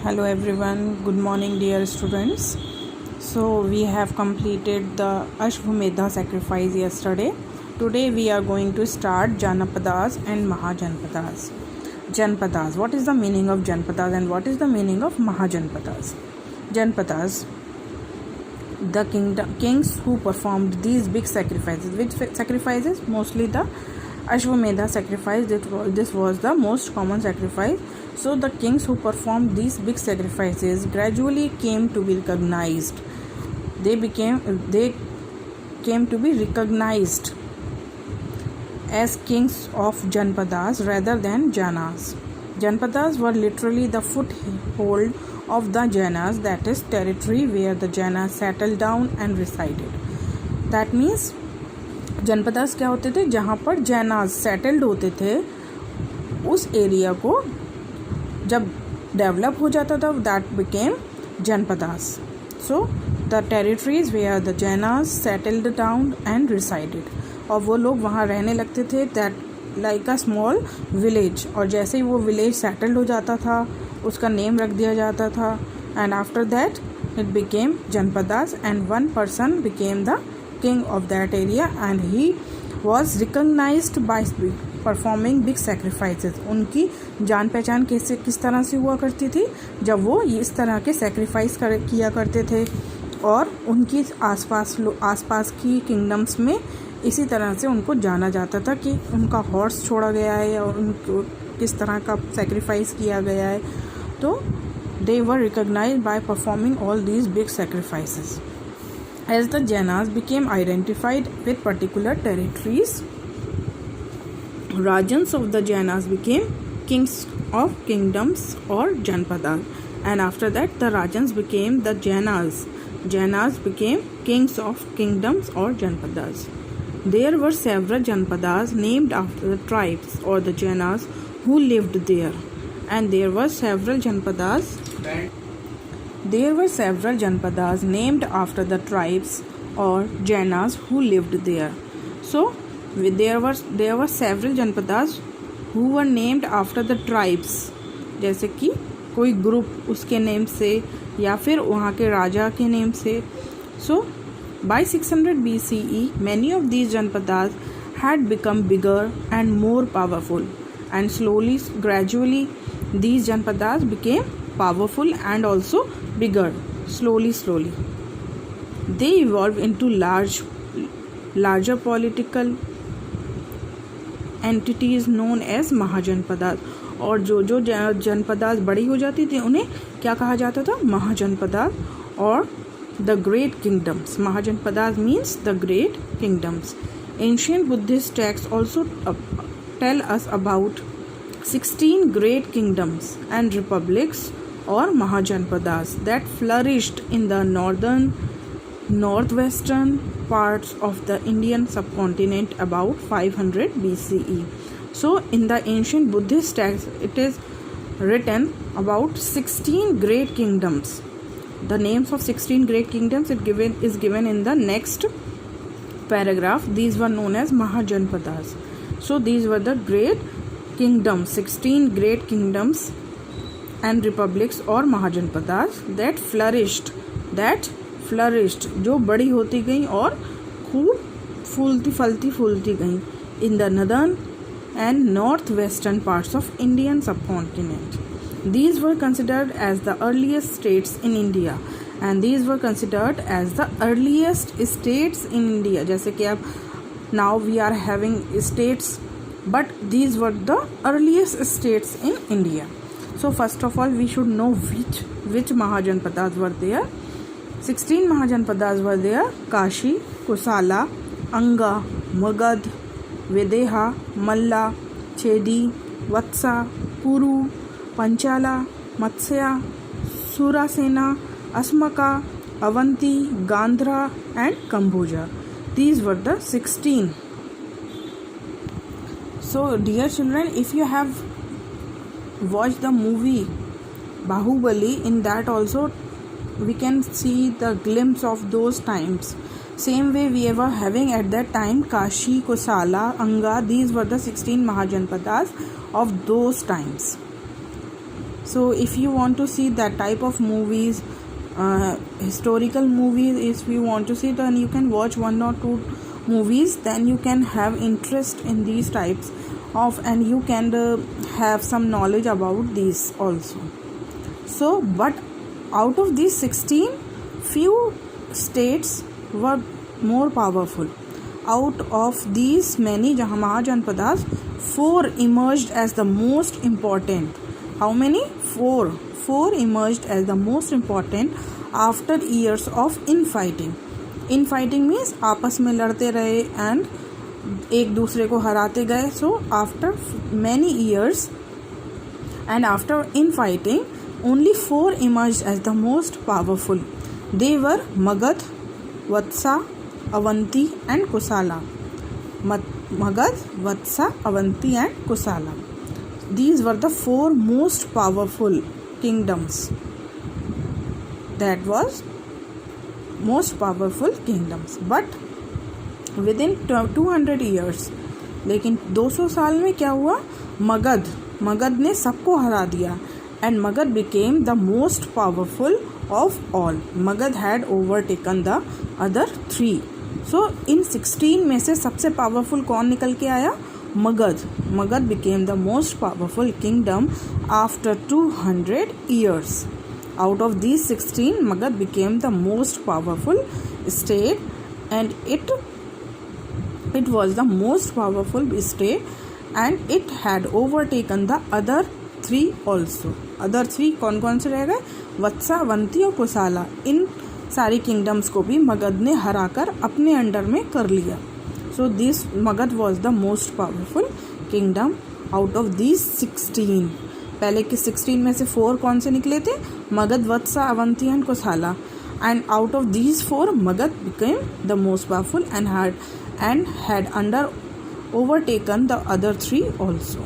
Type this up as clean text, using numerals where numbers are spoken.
Hello everyone, good morning dear students. So we have completed the Ashwamedha sacrifice yesterday. Today we are going to start Janapadas and Mahajanpadas. Janpadas, what is the meaning of Janpadas and what is the meaning of Mahajanpadas? Janpadas, the kings who performed these big sacrifices. Which sacrifices? Mostly the Ashwamedha sacrifice. This was the most common sacrifice. So the kings who performed these big sacrifices gradually came to be recognized. They came to be recognized as kings of Janpadas rather than Janas. Janpadas were literally the foothold of the Janas, that is territory where the Janas settled down and resided. That means Janapadas क्या होते थे? जहाँ पर जैनाज settled होते थे, उस area को जब डेवलप हो जाता था, that became janapadas. So the territories where the janas settled down and resided, और वो लोग वहाँ रहने लगते थे, that like a small village. और जैसे ही वो विलेज सेटल्ड हो जाता था, उसका नेम रख दिया जाता था, and after that it became janapadas, and one person became the king of that area and he was recognized by performing big sacrifices. उनकी जान पहचान किस तरह से हुआ करती थी? जब वो इस तरह के सेक्रीफाइस किया करते थे, और उनकी आसपास की किंगडम्स में इसी तरह से उनको जाना जाता था कि उनका हॉर्स छोड़ा गया है और उनको किस तरह का सेक्रीफाइस किया गया है. तो they were recognized by performing all these big sacrifices. As the Janas became identified with particular territories, Rajans of the Janas became kings of kingdoms or Janpadas, and after that the Rajans became the Janas. Janas became kings of kingdoms or Janpadas. There were several Janpadas named after the tribes or the Janas who lived there, and there were several Janpadas named after the tribes or Janas who lived there. So there were several Janpadas who were named after the tribes, जैसे कि कोई group उसके name से या फिर वहाँ के राजा के नेम से. So by 600 BCE many of these Janpadas had become bigger and more powerful, and gradually these Janpadas became powerful and also bigger. Slowly they evolved into larger political entities known as Mahajanpadas. और जो जनपदास बड़ी हो जाती थी उन्हें क्या कहा जाता था? महाजनपदास और the great kingdoms. Mahajanpadas means the great kingdoms. Ancient Buddhist texts also tell us about 16 great kingdoms and republics or Mahajanpadas that flourished in the northwestern parts of the Indian subcontinent about 500 BCE. So in the ancient Buddhist texts it is written about 16 great kingdoms. The names of 16 great kingdoms is given in the next paragraph. These were known as Mahajanpadas. So these were the great kingdoms, 16 great kingdoms and republics or Mahajanpadas that flourished, जो बड़ी होती गई और खूब फूलती गई in the northern and northwestern parts of Indian subcontinent. These were considered as the earliest states in India, and these were considered as the earliest states in India. जैसे कि अब now we are having states, but these were the earliest states in India. So first of all we should know which Mahajanpadas were there. 16 Mahajanpadas were there: Kashi, Kosala, Anga, Magad, Videha, Malla, Chedi, Vatsa, Kuru, Panchala, Matsya, Surasena, Asmaka, Avanti, Gandhra and Kamboja. These were the 16. So dear children, if you have watched the movie Bahubali, in that also we can see the glimpse of those times. Same way we were having at that time Kashi, Kosala, Anga. These were the 16 Mahajanpadas of those times. So if you want to see that type of movies, historical movies, if you want to see, then you can watch 1 or 2 movies, then you can have interest in these types of, and you can have some knowledge about these also. So but out of these 16, few states were more powerful. Out of these many Mahajanpadas, 4 emerged as the most important. How many? 4. 4 emerged as the most important after years of infighting. Infighting means आपस में लड़ते रहे and एक दूसरे को हराते गए. So after many years and after infighting, only 4 emerged as the most powerful. They were Magad, Vatsa, Avanti and Kusala. Magad, Vatsa, Avanti and Kusala. These were the 4 most powerful kingdoms. That was most powerful kingdoms. But within 200 years, लेकिन 200 साल में क्या हुआ? मगध ने सबको हरा दिया and Magad became the most powerful of all. Magad had overtaken the other 3. So in 16 में से सबसे powerful कौन निकल के आया? Magad became the most powerful kingdom after 200 years. Out of these 16, Magad became the most powerful state, and it was the most powerful state, and it had overtaken the other 3 also. Other 3 कौन से रह गए? वत्सा, अवंती और कुसाला. इन सारी kingdoms को भी मगध ने हराकर अपने अंडर में कर लिया. So this Magad was the most powerful kingdom out of these 16. पहले के 16 में से 4 कौन से निकले थे? Magad, Vatsa, Avanti and Kusala. And out of these 4, Magad became the most powerful and had overtaken the other 3 also.